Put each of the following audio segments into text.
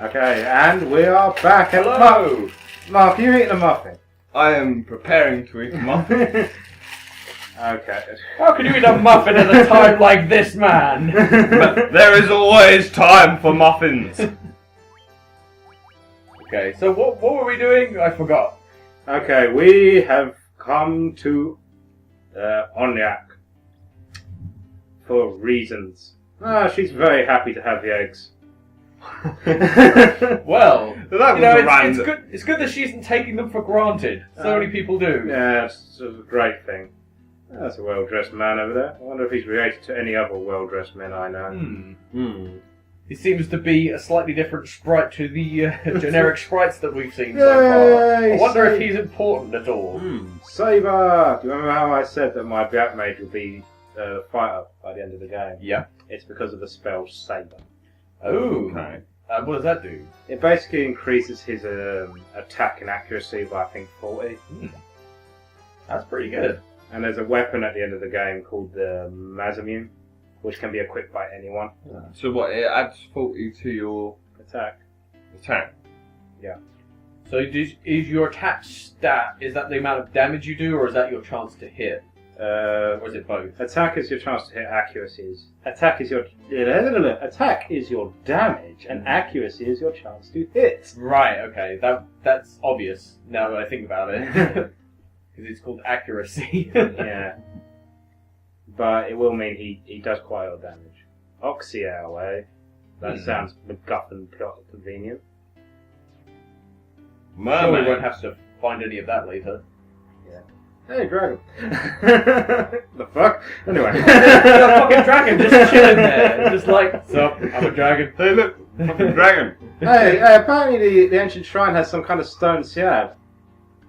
Okay, and we are back at Hello! Mark, you eating a muffin? I am preparing to eat a muffin. Okay. How can you eat a muffin at a time like this, man? But there is always time for muffins. Okay, so what were we doing? I forgot. Okay, we have come to Onyak for reasons. She's very happy to have the eggs. Well, That was random. it's good that she isn't taking them for granted. So many people do. Yeah, it's a great thing. That's a well-dressed man over there. I wonder if he's related to any other well-dressed men I know. He seems to be a slightly different sprite to the generic sprites that we've seen so far. I wonder if he's important at all. Saber! Do you remember how I said that my black mage would be a fighter by the end of the game? Yeah. It's because of the spell Saber. Oh. Okay. What does that do? It basically increases his attack and accuracy by, I think, 40. That's pretty good. And there's a weapon at the end of the game called the Mazamune, which can be equipped by anyone. So what, it adds 40 to your Attack. attack? So is your attack stat, is that the amount of damage you do, or is that your chance to hit? Or is it both? Attack is your chance to hit. Accuracy attack is your damage, and accuracy is your chance to hit. Right, okay. That's obvious now that I think about it. Because it's called accuracy. Yeah, but it will mean he does quite a lot of damage. Oxyale, eh? That sounds MacGuffin plot convenient. Sure, we won't have to find any of that later. Hey, dragon. The fuck? Anyway. You're a fucking dragon just chilling there. Just like, sup, I'm a dragon. Hey look, fucking dragon. Hey, apparently the ancient shrine has some kind of stone siab.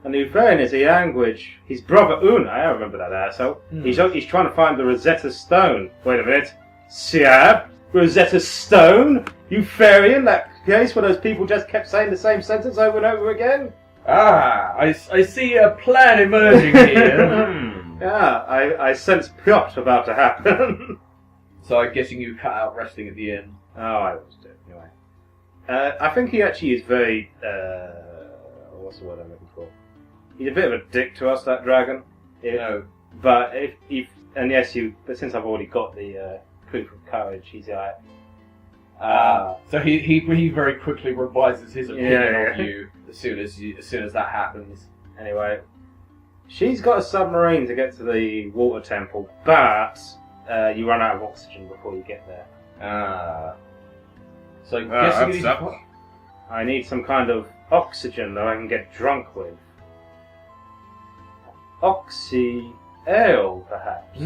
And the Ufarian is a language. His brother Una, I remember that asshole. He's trying to find the Rosetta Stone. Wait a minute. Siab? Rosetta Stone? Ufarian? That case where those people just kept saying the same sentence over and over again? Ah, I see a plan emerging here. Yeah, I sense plot about to happen. So I'm guessing you cut out resting at the end. Oh, I always do. Anyway. I think he actually is very, what's the word I'm looking for? He's a bit of a dick to us, that dragon. But but since I've already got the proof of courage, he's like, so he very quickly revises his opinion of Yeah. you as soon as that happens. Anyway, she's got a submarine to get to the water temple, but you run out of oxygen before you get there. So I'm guessing you need that to... sucks. I need some kind of oxygen that I can get drunk with. Oxy ale, perhaps.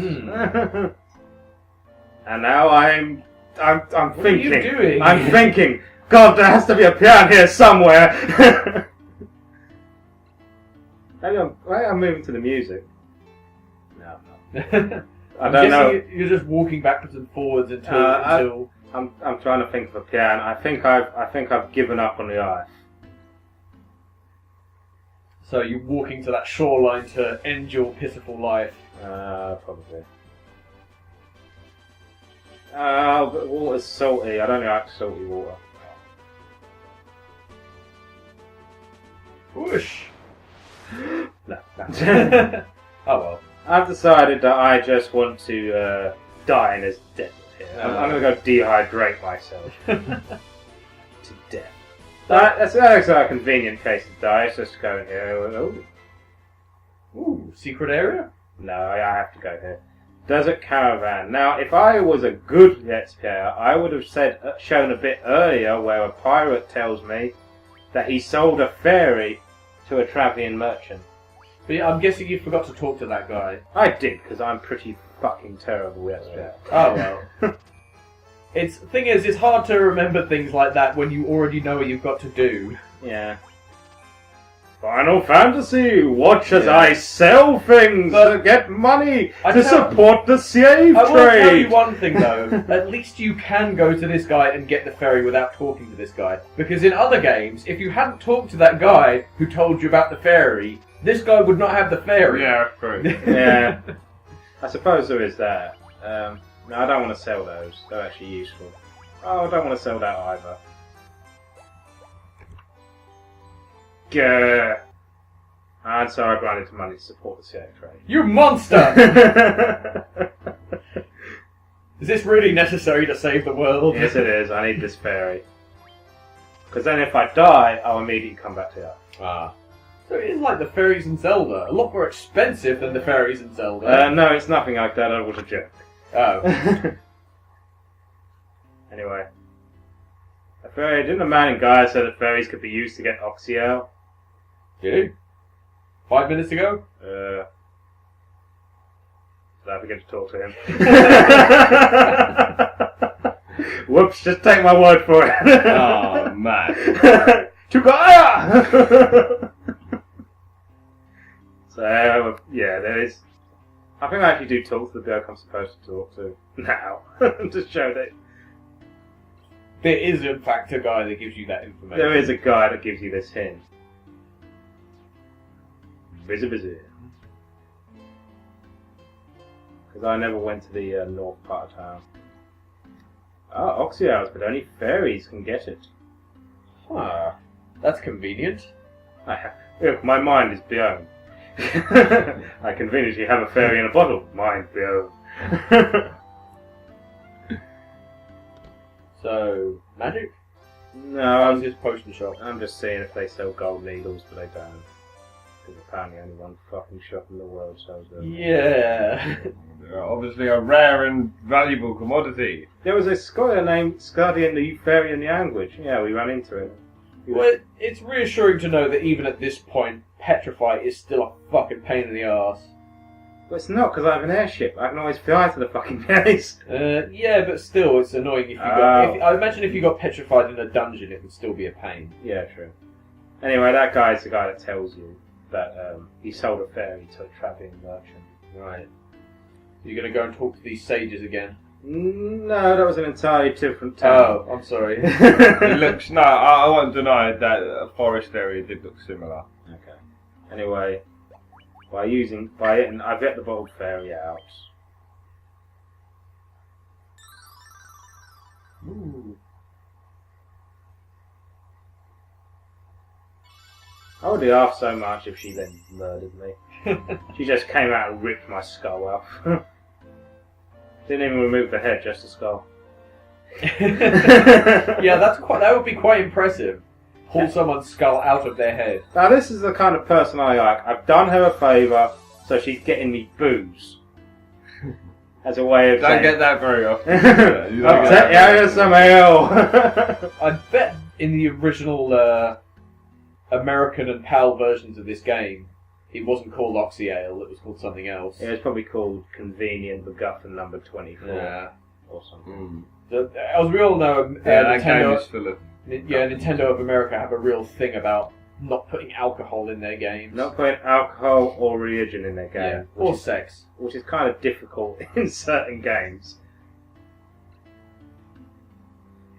And now I'm What thinking. are you doing? I'm thinking. God, there has to be a piano here somewhere. Maybe I'm moving to the music. No, I don't know. You're just walking backwards and forwards until I'm trying to think of a piano. I think I've given up on the ice. So you're walking to that shoreline to end your pitiful life. Probably. But water's salty. I don't like salty water. Whoosh. No. Oh well. I've decided that I just want to die in this desert here. I'm going to go dehydrate myself to death. That's a convenient place to die. It's just going here. Ooh, secret area? No, I have to go here. Desert Caravan. Now, if I was a good Let's Player, I would have shown a bit earlier where a pirate tells me that he sold a fairy to a travelling merchant. But yeah, I'm guessing you forgot to talk to that guy. I did, because I'm pretty fucking terrible Let's Player. Oh well. Thing is, it's hard to remember things like that when you already know what you've got to do. Yeah. Final Fantasy! Watch as I sell things to get money to support the slave trade! I will tell you one thing though, at least you can go to this guy and get the ferry without talking to this guy. Because in other games, if you hadn't talked to that guy who told you about the ferry, this guy would not have the ferry. Yeah, true. Yeah. I suppose there is that. No, I don't want to sell those. They're actually useful. Oh, I don't want to sell that either. Grr. And so I grinded to money to support the CA trade. You monster! Is this really necessary to save the world? Yes, it is. I need this fairy. Because then if I die, I'll immediately come back to Earth. Ah. So it is like the fairies in Zelda. A lot more expensive than the fairies in Zelda. No, it's nothing like that. I was a joke. Oh. Anyway. Didn't a man in Gaia say that fairies could be used to get Oxyale? Did he? 5 minutes ago? Did I forget to talk to him? Whoops, just take my word for it. Oh, man. To Gaia! So, yeah, there is... I think I actually do talk to the bloke I'm supposed to talk to now. To show that There is, in fact, a guy that gives you that information. there is a guy that gives you this hint. Busy. Because I never went to the north part of town. Oh, Oxyales, but only fairies can get it. Huh. That's convenient. Look, my mind is blown. I conveniently have a fairy in a bottle. Mind blown. So, magic? No, How's this potion shop? I'm just seeing if they sell gold needles, but they don't. Because apparently only one fucking shop in the world sells them. Yeah. They're obviously a rare and valuable commodity. There was a scholar named Scardian the Fairy in the Language. Yeah, we ran into it. Well, it's reassuring to know that even at this point, Petrify is still a fucking pain in the arse. But it's not, because I have an airship. I can always fly to the fucking place. Yeah, but still, it's annoying if you got... I imagine if you got petrified in a dungeon, it would still be a pain. Yeah, true. Anyway, that guy's the guy that tells you that he sold a fairy to a travelling merchant. Right. You're going to go and talk to these sages again? No, that was an entirely different town. Oh, I'm sorry. It looks... No, I won't deny that a forest area did look similar. Okay. Anyway, I've let the bottled fairy out. Ooh. I would laugh so much if she then murdered me. She just came out and ripped my skull off. Didn't even remove the head, just the skull. Yeah, that would be quite impressive. Pull someone's skull out of their head. Now this is the kind of person I like. I've done her a favour, so she's getting me booze. As a way of Don't saying... get that very often. You I'll don't get take you that some very ale. I bet in the original American and PAL versions of this game, it wasn't called Oxy Ale, it was called something else. Yeah, it's probably called Convenient MacGuffin number 24. Yeah. Or something. So, as we all know, Yeah, that game Nintendo, is full of... Nintendo of America have a real thing about not putting alcohol in their games. Not putting alcohol or religion in their game. Yeah. Or sex. Which is kind of difficult in certain games.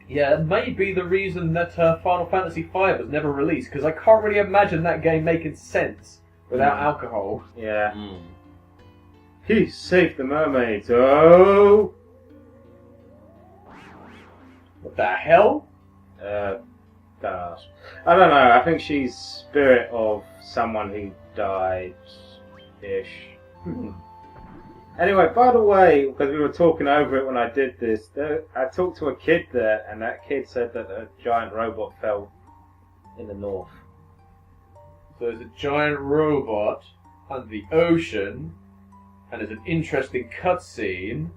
Yeah, it may be the reason that Final Fantasy V was never released, because I can't really imagine that game making sense without alcohol. Yeah. He saved the mermaids. Oh! What the hell? Don't ask. I don't know. I think she's spirit of someone who died-ish. Anyway, by the way, because we were talking over it when I did this, I talked to a kid there, and that kid said that a giant robot fell in the north. So there's a giant robot under the ocean, and there's an interesting cutscene.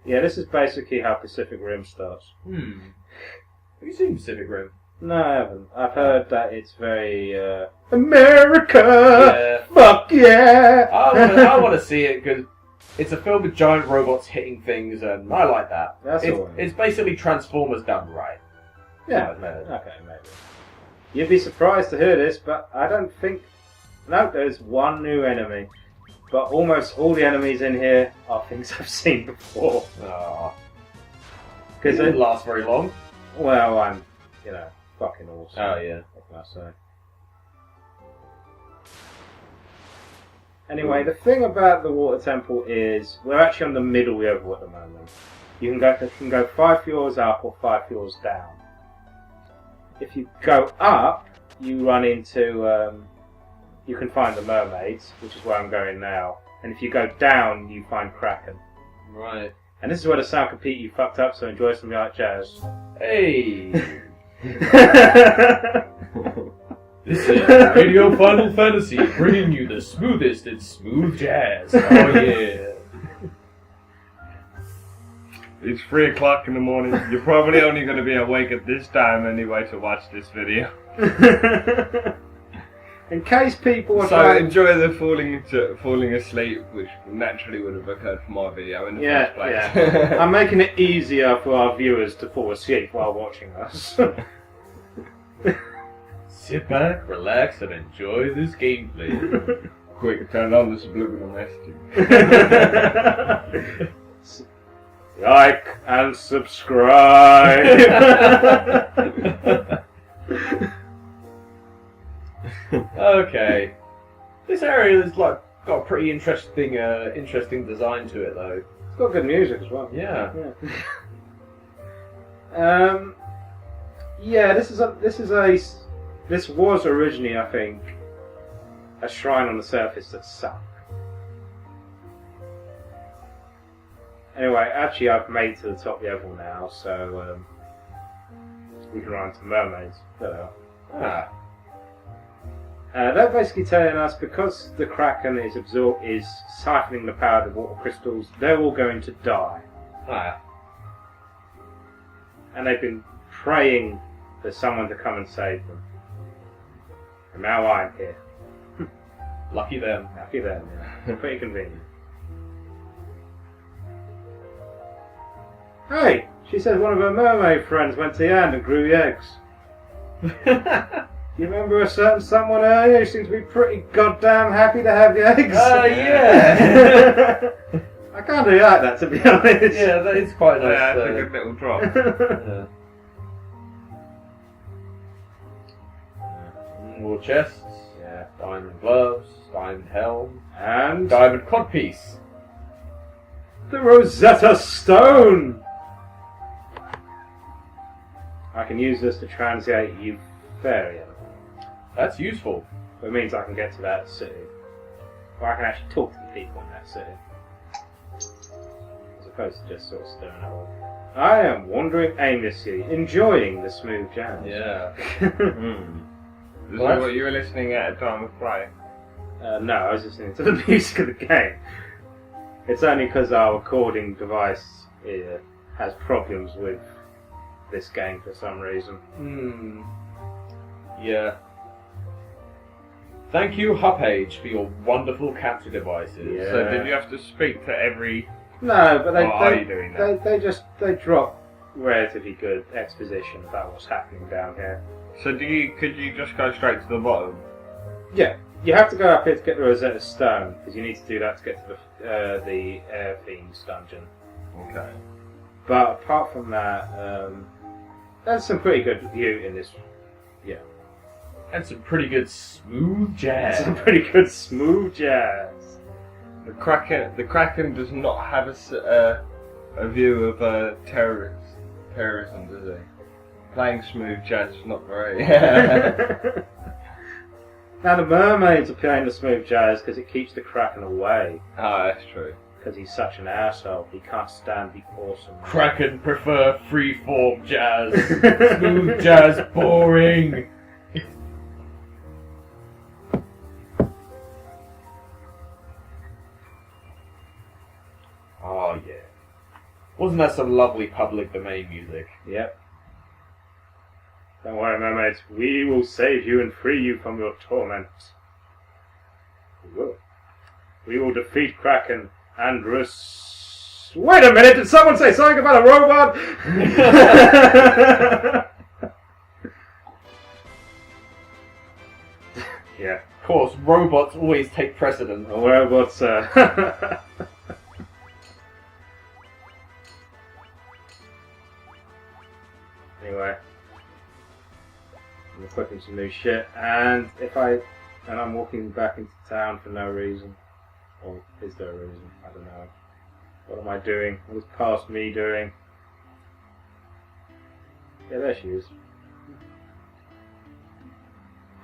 Yeah, this is basically how Pacific Rim starts. Have you seen Pacific Rim? No, I haven't. I've heard that it's very, America! Yeah. Fuck yeah! I want to see it, because it's a film with giant robots hitting things, and I like that. That's all. It's basically Transformers done right. Yeah, okay, maybe. You'd be surprised to hear this, but I don't think... No, there's one new enemy. But almost all the enemies in here are things I've seen before. It Because didn't last very long. well, I'm, fucking awesome. Oh, yeah. What can I say? Anyway, the thing about the water temple is we're actually on the middle level at the moment. You can go 5 floors up or 5 floors down. If you go up, you run into, you can find the mermaids, which is where I'm going now. And if you go down, you find Kraken. Right. And this is where the sound compete you fucked up, so enjoy some light jazz. Hey! This is Radio Final Fantasy, bringing you the smoothest in smooth jazz. Oh yeah. It's 3 o'clock in the morning. You're probably only going to be awake at this time anyway to watch this video. In case people are So trying... enjoy the falling asleep, which naturally would have occurred for my video in the first place. Yeah. I'm making it easier for our viewers to fall asleep while watching us. Sit back, relax, and enjoy this gameplay. Quick, turn on the subliminal messaging. Like and subscribe. Okay. This area has got a pretty interesting design to it, though. It's got good music as well. Yeah. Yeah. This was originally, I think, a shrine on the surface that sunk. Anyway, actually, I've made it to the top level now, so we can run into mermaids. There they are. They're basically telling us because the Kraken is siphoning the power of the water crystals, they're all going to die. And they've been praying for someone to come and save them. And now I'm here. Lucky them. Lucky them, yeah. Pretty convenient. Hey! She says one of her mermaid friends went to the end and grew the eggs. You remember a certain someone earlier who seemed to be pretty goddamn happy to have the eggs? Yeah! I can't do like that, to be honest. Yeah, that is quite nice. Yeah, it's a good little drop. Yeah. More chests. Yeah. Diamond gloves. Diamond helm. And Diamond codpiece. the Rosetta Stone! I can use this to translate Euphorian. That's useful. It means I can get to that city. Or I can actually talk to the people in that city. As opposed to just sort of staring at them. I am wandering aimlessly, enjoying the smooth jazz. Yeah. This is what you were listening at time of play? No, I was listening to the music of the game. It's only because our recording device has problems with this game for some reason. Yeah. Thank you, Hupage, for your wonderful capture devices. Yeah. So did you have to speak to every... No, but are you doing that? they drop relatively good exposition about what's happening down here. So could you just go straight to the bottom? Yeah, you have to go up here to get the Rosetta Stone because you need to do that to get to the Air Fiends dungeon. Okay. But apart from that, there's some pretty good view in this. Yeah, And some pretty good smooth jazz. some pretty good smooth jazz. The Kraken does not have a view of terrorism, does he? Playing smooth jazz is not very... Now the mermaids are playing the smooth jazz because it keeps the Kraken away. Ah, that's true. Because he's such an asshole, he can't stand the awesome. Kraken prefer freeform jazz. Smooth jazz boring. Oh yeah. Wasn't that some lovely public domain music? Yep. Don't worry, mermaids. We will save you and free you from your torment. We will. We will defeat Kraken and Wait a minute! Did someone say something about a robot? Yeah. Of course, robots always take precedence. Robots. Anyway. I'm equipping some new shit, and I'm walking back into town for no reason. Or is there a reason? I don't know. What am I doing? What is past me doing? Yeah, there she is.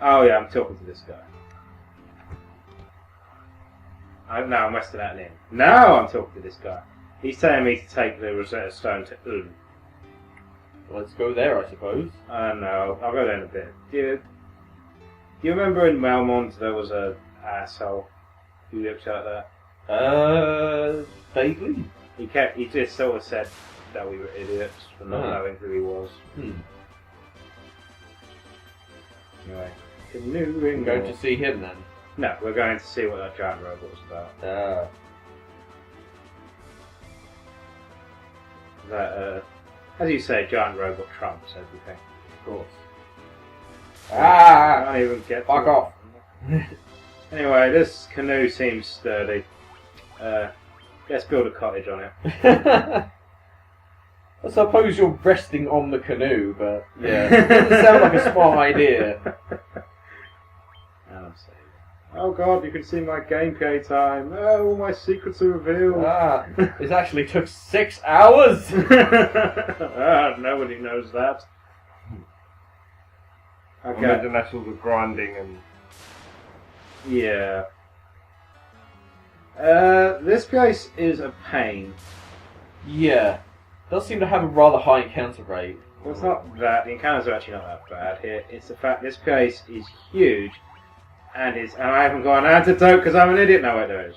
Oh yeah, I'm talking to this guy. No, I'm Western out in. Now I'm talking to this guy. He's telling me to take the Rosetta Stone to Un. Let's go there, I suppose. No, I'll go there in a bit. Do you remember in Melmond there was a asshole who looked like that? Vaguely. He just sort of said that we were idiots for not knowing who he was. Anyway, We're going to see him then. No, we're going to see what that giant robot was about. That, as you say, giant robot trumps everything. Of course. I can't even get. Fuck off. Anyway, this canoe seems sturdy. Let's build a cottage on it. I suppose you're resting on the canoe, but yeah, it doesn't sound like a smart idea. Oh god, you can see my gameplay time. Oh, all my secrets are revealed. This actually took 6 hours. Nobody knows that. Okay. Imagine that's all the grinding and... Yeah. This place is a pain. Yeah. Does seem to have a rather high encounter rate. Well, it's not that. The encounters are actually not that bad here. It's the fact this place is huge. And I haven't got an antidote because I'm an idiot. No, wait, there is.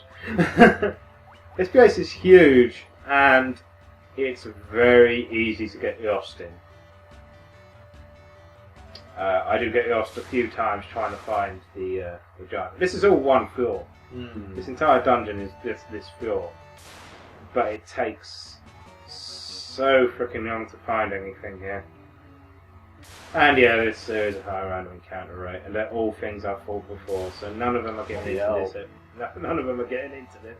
This place is huge and it's very easy to get lost in. I do get lost a few times trying to find the giant. This is all one floor. This entire dungeon is this floor, but it takes so freaking long to find anything here. And yeah, there is a high random encounter rate, and they're all things I've fought before, so none of them are getting into this. None of them are getting into this.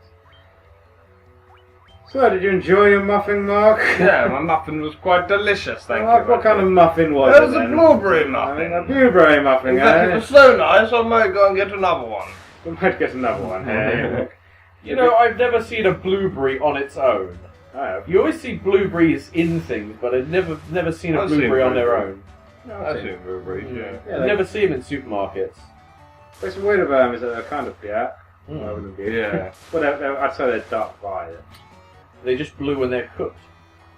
So, did you enjoy your muffin, Mark? Yeah, my muffin was quite delicious, thank you. What kind of muffin was it? It was a blueberry muffin. A blueberry muffin, It was so nice, I might go and get another one. We might get another one here. You know, I've never seen a blueberry on its own. I have. You always see blueberries in things, but I've never seen a blueberry on their own. I've seen blueberries, yeah. You never see them in supermarkets. What's weird about them is that they're kind of black. Rather than blue. Yeah. Well, I'd say they're dark violet. They just blue when they're cooked.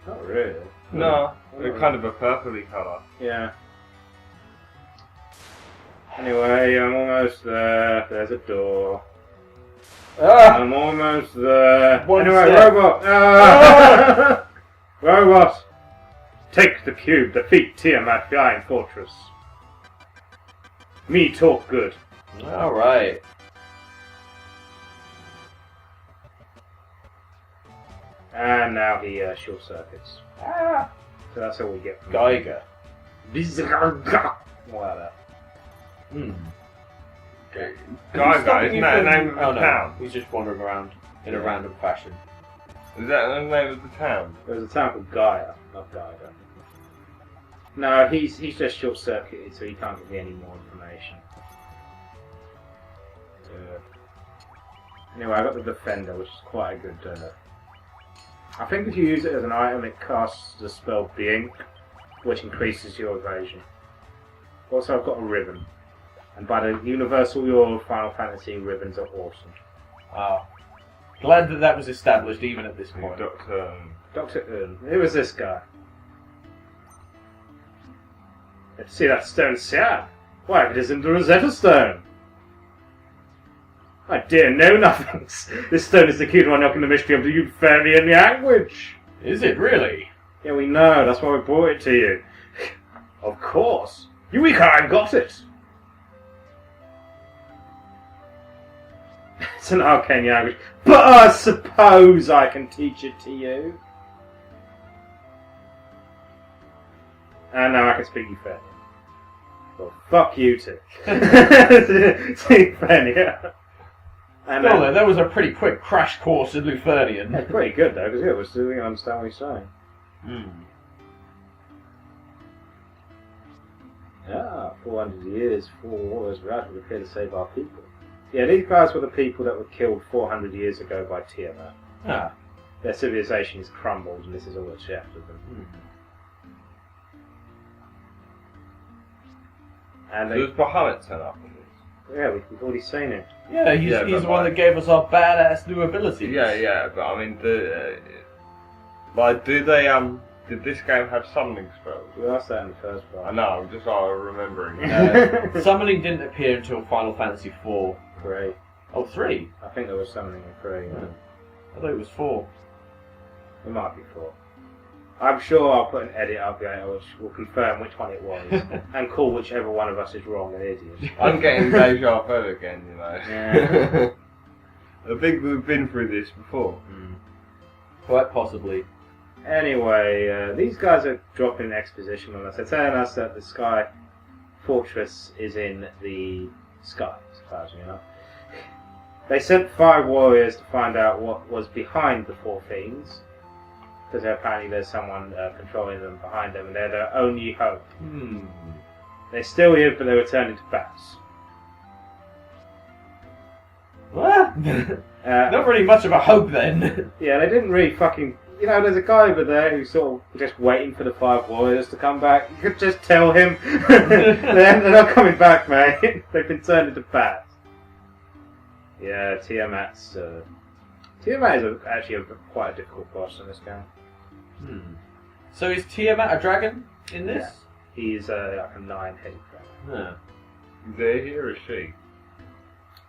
Not really. No, they're kind of a purpley colour. Yeah. Anyway, I'm almost there. There's a door. I'm almost there. Anyway, step. Robot! Robot! Take the cube, defeat Tiamat Flying Fortress. Me talk good. Alright. And now he short circuits. So that's all we get from Geiger. More like that. Geiger, isn't that the name of the town? He's just wandering around in a random fashion. Is that the name of the town? There's a town called Gaia, not Geiger. No, he's just short circuited, so he can't give me any more information. Anyway, I got the Defender, which is quite a good. I think if you use it as an item, it casts the spell Being, which increases your evasion. Also, I've got a ribbon, and by the universal law of Final Fantasy, ribbons are awesome. Glad that was established even at this point. Dr. Urn. Who was this guy? Let's see that stone slab. Why, it isn't the Rosetta Stone. I dare know nothings. This stone is the key to unlocking the mystery of the Euphonian language. Is it really? Yeah, we know. That's why we brought it to you. Of course. Eureka, I got it. It's an arcane language, but I suppose I can teach it to you. And now I can speak Euphonian. Well, fuck you two. Euphonian. And No, that was a pretty quick crash course in Lutherian. Yeah, pretty good though, because we still didn't understand what he's saying. Ah, 400 years, 4 wars, we're out here to save our people. Yeah, these guys were the people that were killed 400 years ago by Tiamat. Their civilization is crumbled, and this is all that's left of them. And Does Bahamut turn up in this? yeah, we've already seen him. Yeah, he's Yeah, the but one that gave us our badass new abilities. Yeah, but I mean, did this game have summoning spells? We asked that in the first part. I know, I'm just remembering. Summoning didn't appear until Final Fantasy IV. Great. Oh, 3? I think there was summoning in 3. Yeah. I thought it was 4. It might be 4. I'm sure I'll put an edit up there which will confirm which one it was and call whichever one of us is wrong an idiot. I'm getting deja vu again, you know. Yeah. I think we've been through this before. Quite possibly. Anyway, these guys are dropping exposition on us. They're telling us that the Sky Fortress is in the sky, as far as you know. They sent 5 warriors to find out what was behind the 4 fiends. Because apparently there's someone controlling them behind them, and they're their only hope. They still live, but they were turned into bats. What? Not really much of a hope then. Yeah, they didn't really fucking... You know, there's a guy over there who's sort of just waiting for the 5 warriors to come back. You could just tell him. They're not coming back, mate. They've been turned into bats. Yeah, Tiamat's... Tiamat is actually quite a difficult boss in this game. So is Tiamat a dragon in this? Yeah. He's like a 9-headed dragon. Is there here or is she?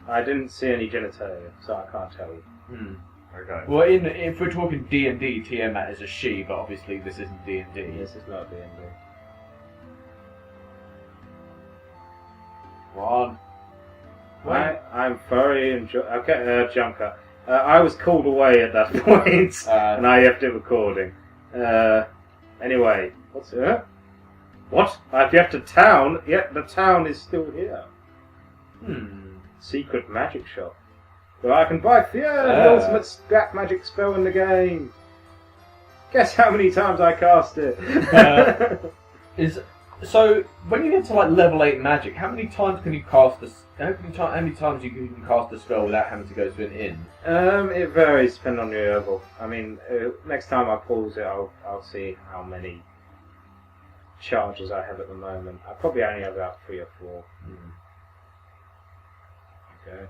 I didn't see any genitalia, so I can't tell you. Okay. Well, if we're talking D&D, Tiamat is a she, but obviously this isn't D&D. This is not D&D. Come on. I'm furry and okay, Junker. I was called away at that point, and I left it recording. Anyway, what's it? What? I've left a town, yet the town is still here. Secret magic shop. Where I can buy the ultimate black magic spell in the game. Guess how many times I cast it? So when you get to like level 8 magic, how many times can you cast this? How many times you can cast a spell without having to go to an inn? It varies depending on your level. I mean, next time I pause it, I'll see how many charges I have at the moment. I probably only have about 3 or 4. Okay.